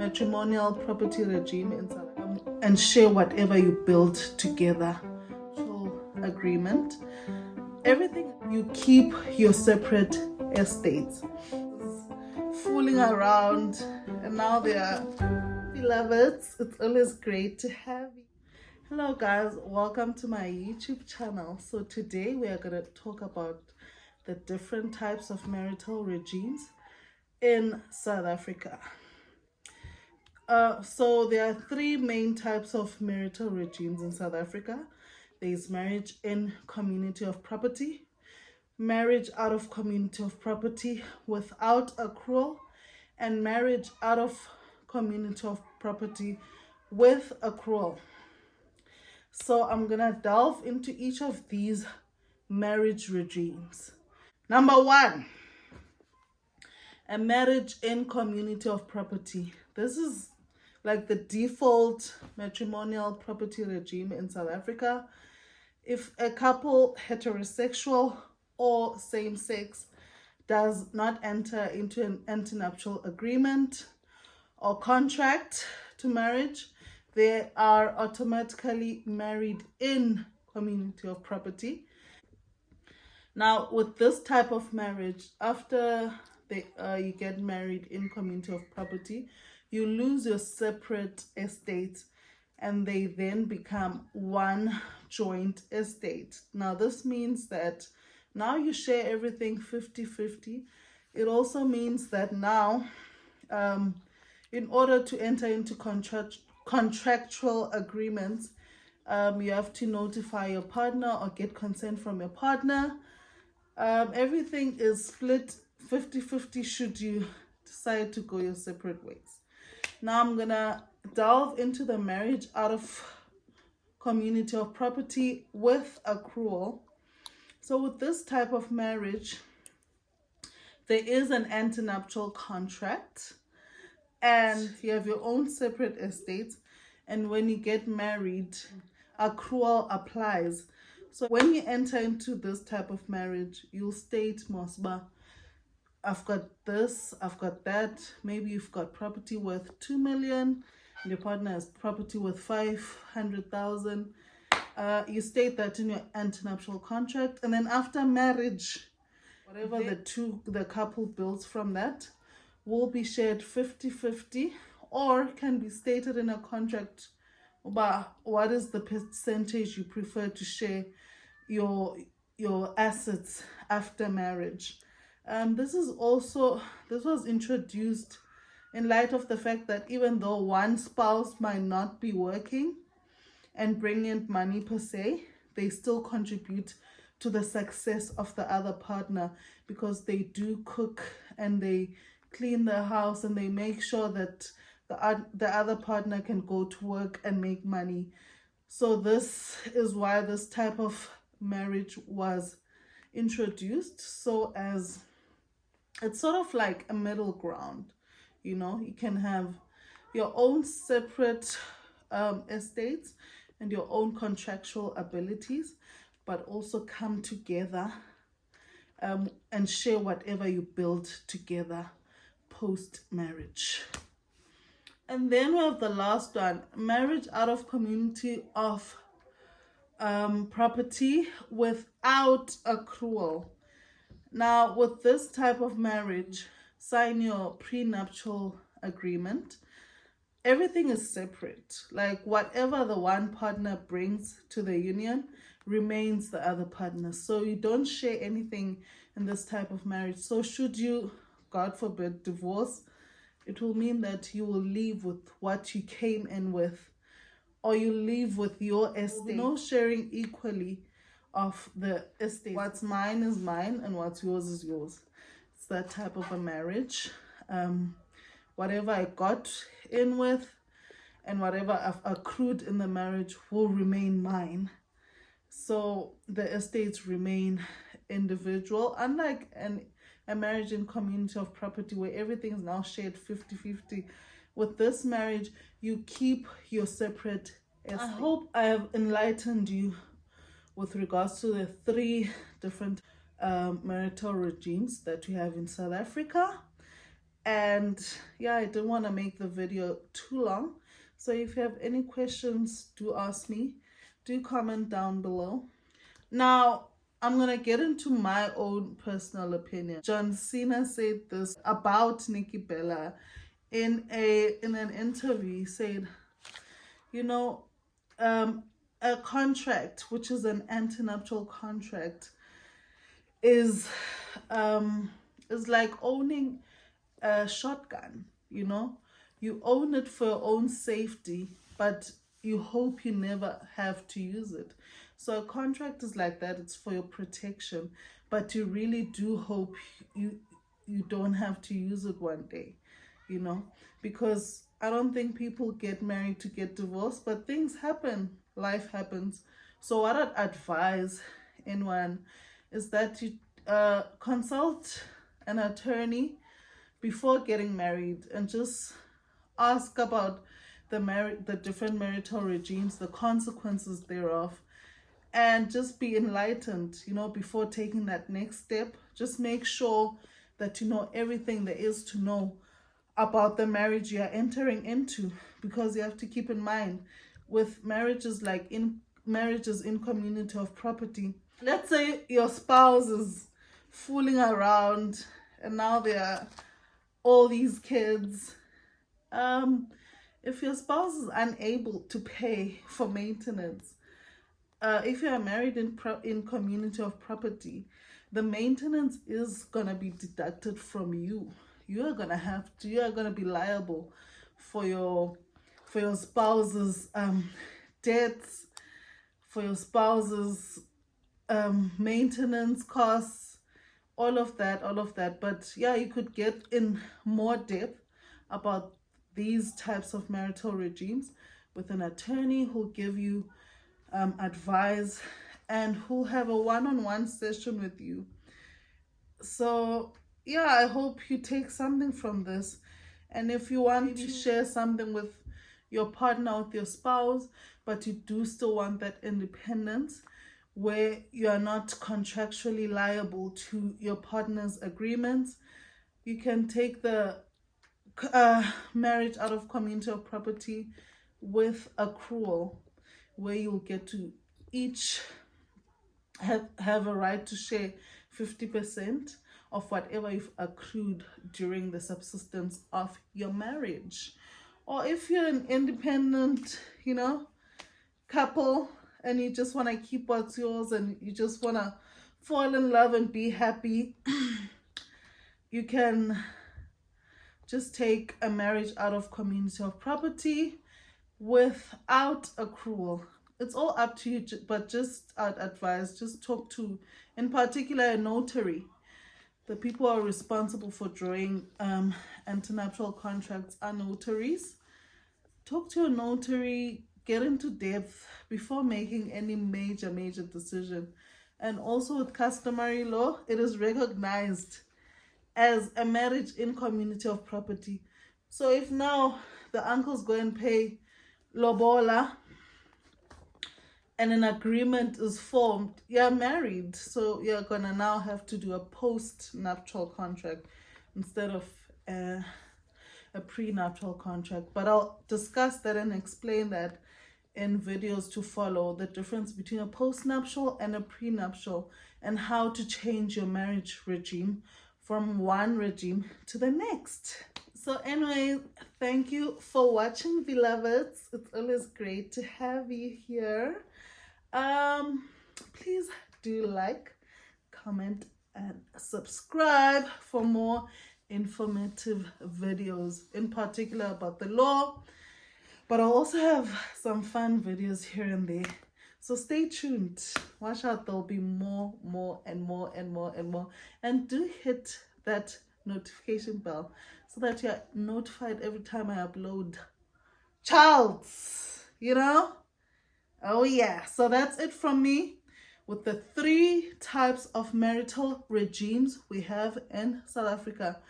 matrimonial property regime in South Africa and share whatever you build together. Agreement. Everything you keep your separate estates. Fooling around, and now they are beloveds. It's always great to have you. Hello guys, welcome to my YouTube channel. So today we are going to talk about the different types of marital regimes in South Africa. So there are three main types of marital regimes in South Africa. There is marriage in community of property, marriage out of community of property without accrual, and marriage out of community of property with accrual. So I'm gonna delve into each of these marriage regimes. Number one, a marriage in community of property. This is like the default matrimonial property regime in South Africa. If a couple, heterosexual or same-sex, does not enter into an antenuptial agreement or contract to marriage, they are automatically married in community of property. Now, with this type of marriage, after you get married in community of property, you lose your separate estates and they then become one joint estate. Now, this means that now you share everything 50-50. It also means that now, in order to enter into contractual agreements, you have to notify your partner or get consent from your partner. Everything is split 50-50 should you decide to go your separate ways. Now I'm gonna delve into the marriage out of community of property with accrual. So with this type of marriage, there is an antenuptial contract and you have your own separate estates, and when you get married, accrual applies. So when you enter into this type of marriage, you'll state, Mosba, I've got this, I've got that. Maybe you've got property worth 2 million, and your partner has property worth 500,000. You state that in your antenuptial contract, and then after marriage, whatever the couple builds from that will be shared 50-50, or can be stated in a contract about what is the percentage you prefer to share your assets after marriage. This was introduced in light of the fact that even though one spouse might not be working and bring in money per se, they still contribute to the success of the other partner, because they do cook and they clean the house and they make sure that the other partner can go to work and make money. So this is why this type of marriage was introduced, so as it's sort of like a middle ground. You can have your own separate estates and your own contractual abilities, but also come together and share whatever you build together post-marriage. And then we have the last one, marriage out of community of property without accrual. Now, with this type of marriage, sign your prenuptial agreement. Everything is separate. Like whatever the one partner brings to the union remains the other partner. So you don't share anything in this type of marriage. So should you, God forbid, divorce, it will mean that you will leave with what you came in with, or you leave with your estate. No sharing equally of the estate. What's mine is mine and what's yours is yours. It's that type of a marriage. Whatever I got in with and whatever I've accrued in the marriage will remain mine. So the estates remain individual, unlike a marriage in community of property where everything is now shared 50-50. With this marriage, you keep your separate estate. I hope I have enlightened you with regards to the three different marital regimes that we have in South Africa. And yeah, I didn't want to make the video too long. So if you have any questions, do ask me. Do comment down below. Now, I'm going to get into my own personal opinion. John Cena said this about Nikki Bella in an interview. He said, you know, a contract, which is an antenuptial contract, is like owning a shotgun. You own it for your own safety, but you hope you never have to use it. So a contract is like that. It's for your protection, but you really do hope you don't have to use it one day, because I don't think people get married to get divorced, but things happen. Life happens. So what I'd advise anyone is that you consult an attorney before getting married, and just ask about the different marital regimes, the consequences thereof, and just be enlightened, before taking that next step. Just make sure that you know everything there is to know about the marriage you are entering into, because you have to keep in mind, with marriages in community of property, let's say your spouse is fooling around and now there are all these kids. If your spouse is unable to pay for maintenance, if you are married in community of property, the maintenance is gonna be deducted from you. You are gonna be liable for your spouse's debts, for your spouse's maintenance costs, all of that. But yeah, you could get in more depth about these types of marital regimes with an attorney who'll give you advice and who'll have a one-on-one session with you. So yeah, I hope you take something from this. And if you want to share something with your partner, with your spouse, but you do still want that independence where you are not contractually liable to your partner's agreements, you can take the marriage out of community of property with accrual, where you'll get to each have a right to share 50% of whatever you've accrued during the subsistence of your marriage. Or if you're an independent, couple, and you just want to keep what's yours and you just want to fall in love and be happy, you can just take a marriage out of community of property without accrual. It's all up to you, but just I'd advise, just talk to, in particular, a notary. The people who are responsible for drawing antenuptial contracts are notaries. Talk to a notary, get into depth before making any major decision. And also with customary law, it is recognized as a marriage in community of property. So if now the uncles go and pay lobola and an agreement is formed, you're married. So you're gonna now have to do a post-nuptial contract instead of a prenuptial contract. But I'll discuss that and explain that in videos to follow, the difference between a post-nuptial and a prenuptial, and how to change your marriage regime from one regime to the next. So anyway, thank you for watching, beloveds. It's always great to have you here. Please do like, comment, and subscribe for more informative videos, in particular about the law. But I'll also have some fun videos here and there. So stay tuned. Watch out, there'll be more. And do hit that notification bell so that you're notified every time I upload. Childs, Oh yeah. So that's it from me with the 3 types of marital regimes we have in South Africa.